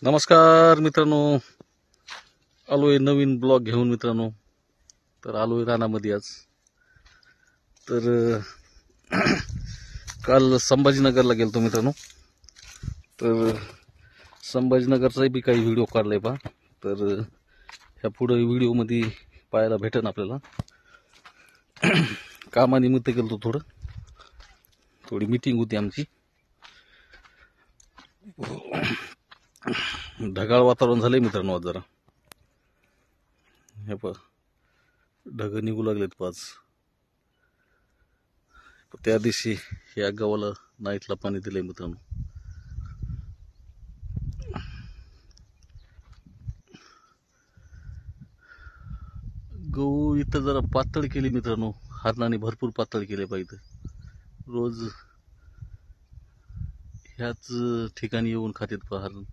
नमस्कार मित्रांनो, आलोय नवीन ब्लॉग घेऊन मित्रांनो. तर आलोय रानामध्ये आज. तर काल संभाजीनगरला गेलतो मित्रांनो. तर संभाजीनगरचाही बी काही व्हिडिओ काढलाय पहा. तर ह्या पुढे व्हिडिओमध्ये पाहायला भेटेन आपल्याला. कामानिमित्त गेलतो, थोडी मीटिंग होती आमची. ढगाळ वातावरण झालंय मित्रांनो आज जरा. हे पहा, ढग निघू लागलेत आज. त्या दिवशी या गावाला नाईटला पाणी दिलंय मित्रांनो. गहू इथं जरा पातळ केली मित्रांनो. हरणाने भरपूर पातळ केले पाहिजे. रोज ह्याच ठिकाणी येऊन खातेत पहा हरण.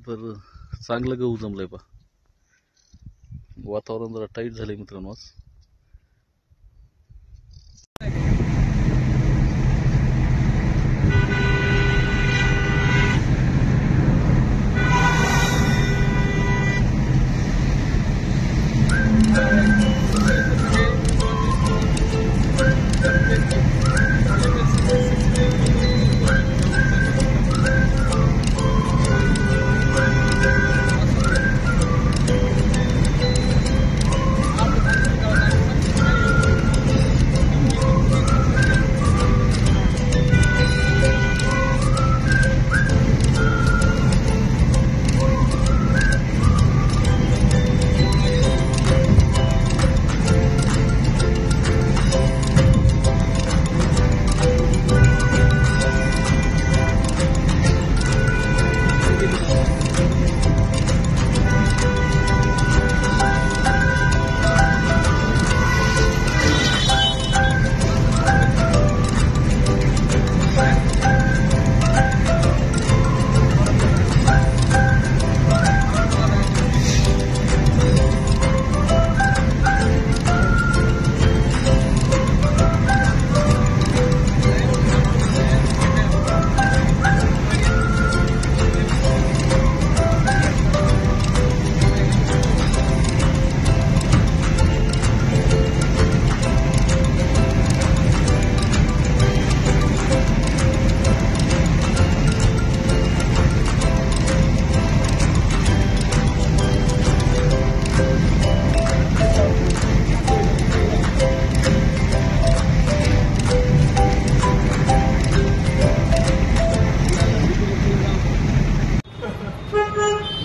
तर चांगलं गहू जमलंय पहा. वातावरण जरा टाईट झालंय मित्रांनो आज.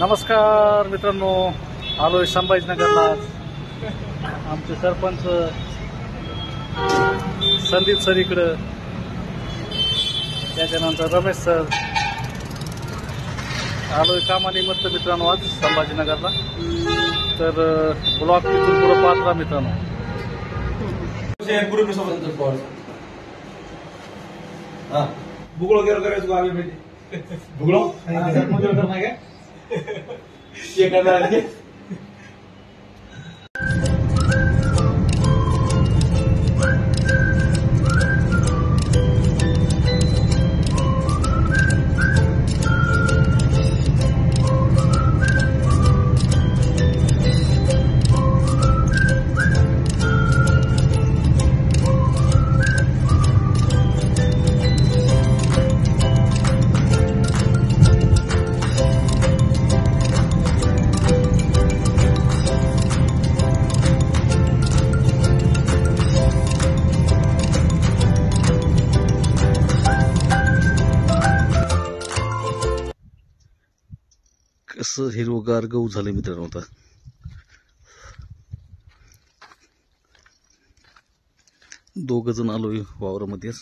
नमस्कार मित्रांनो, आलोय संभाजीनगरला. आमचे सरपंच संदीप सर इकडं, त्याच्यानंतर रमेश सर. आलोय कामानिमित्त मित्रांनो आज संभाजीनगरला. तर ब्लॉग तिथून पुढे पाहत राहा मित्रांनो. भूगोल वगैरह करायचो आम्ही भेटी. भूगोल नाही काय एखादा कसं हिरवगार गहू झाले मित्रांनो. आता दोघ जण आलोय वावरामध्येच.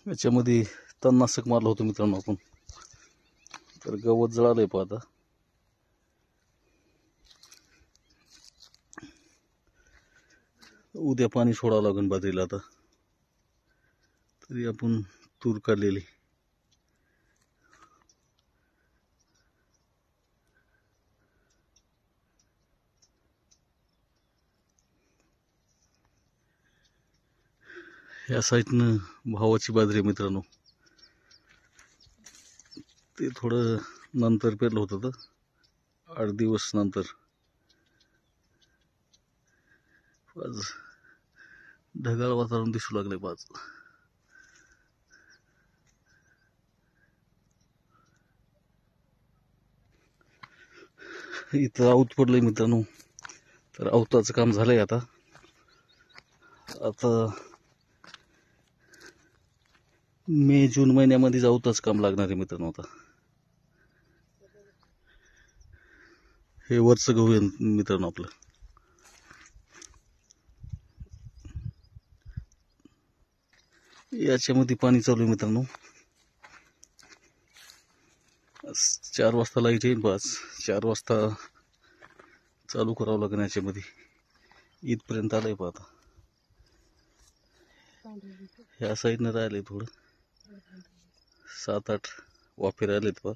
याच्यामध्ये तणनाशक मारलं होतं मित्रांनो आपण. तर गवत जळालंय पहा आता. उद्या पाणी सोडावं लागेल बाजरीला आता. तरी आपण तूर काढलेली. ह्या साईडनं भावाची बाजरी आहे मित्रांनो. ते थोडं नंतर पेरलं होतं, 8 दिवस नंतर. आज ढगाळ वातावरण दिसू लागले आज. इथं आऊत पडलंय मित्रांनो. तर आवताचं काम झालंय आता. मे जून महिन्यामध्ये आवताच काम लागणार आहे मित्रांनो. आता हे वरचं गहू आहे मित्रांनो आपलं. याच्यामध्ये पाणी चालू आहे मित्रांनो. 4 वाजता लाईट येईल. बस 4 वाजता चालू करावं लागेल. याच्यामध्ये इथपर्यंत आलंय पहा. आता ह्या साईडनं राहिलंय थोडं, 7-8 वाफे राहिलेत पहा.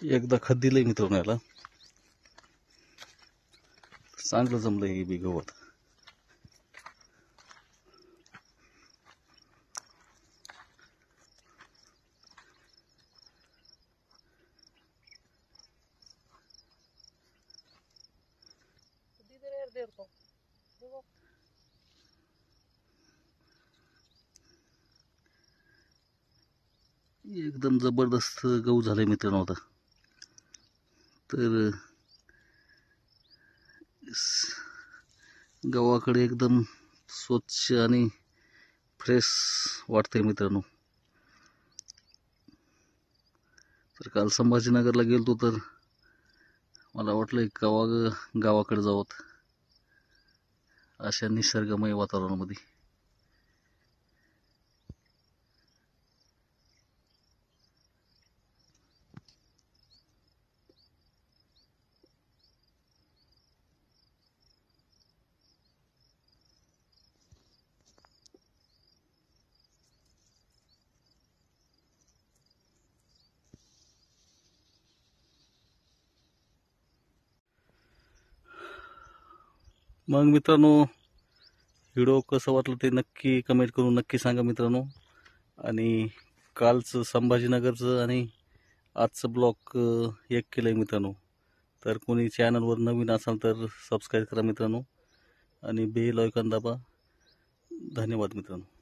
एकदा खत दिलंय मित्रांनो याला. चांगलं जमलंय हे बी गवत. एकदम जबरदस्त गहू झालाय मित्रांनो आता. तर गावाकडे एकदम स्वच्छ आणि फ्रेश वाटतंय मित्रांनो. तर काल संभाजीनगरला गेलतो तर मला वाटलं गावाकडे जावं अशा निसर्गमय वातावरणामध्ये. मग मित्रांनो, व्हिडिओ कसं वाटलं ते नक्की कमेंट करून नक्की सांगा मित्रांनो. आणि कालचं संभाजीनगरचं आणि आजचं ब्लॉग एक केलंय मित्रांनो. तर कोणी चॅनलवर नवीन असाल तर सबस्क्राईब करा मित्रांनो आणि बेल आयकॉन दाबा. धन्यवाद मित्रांनो.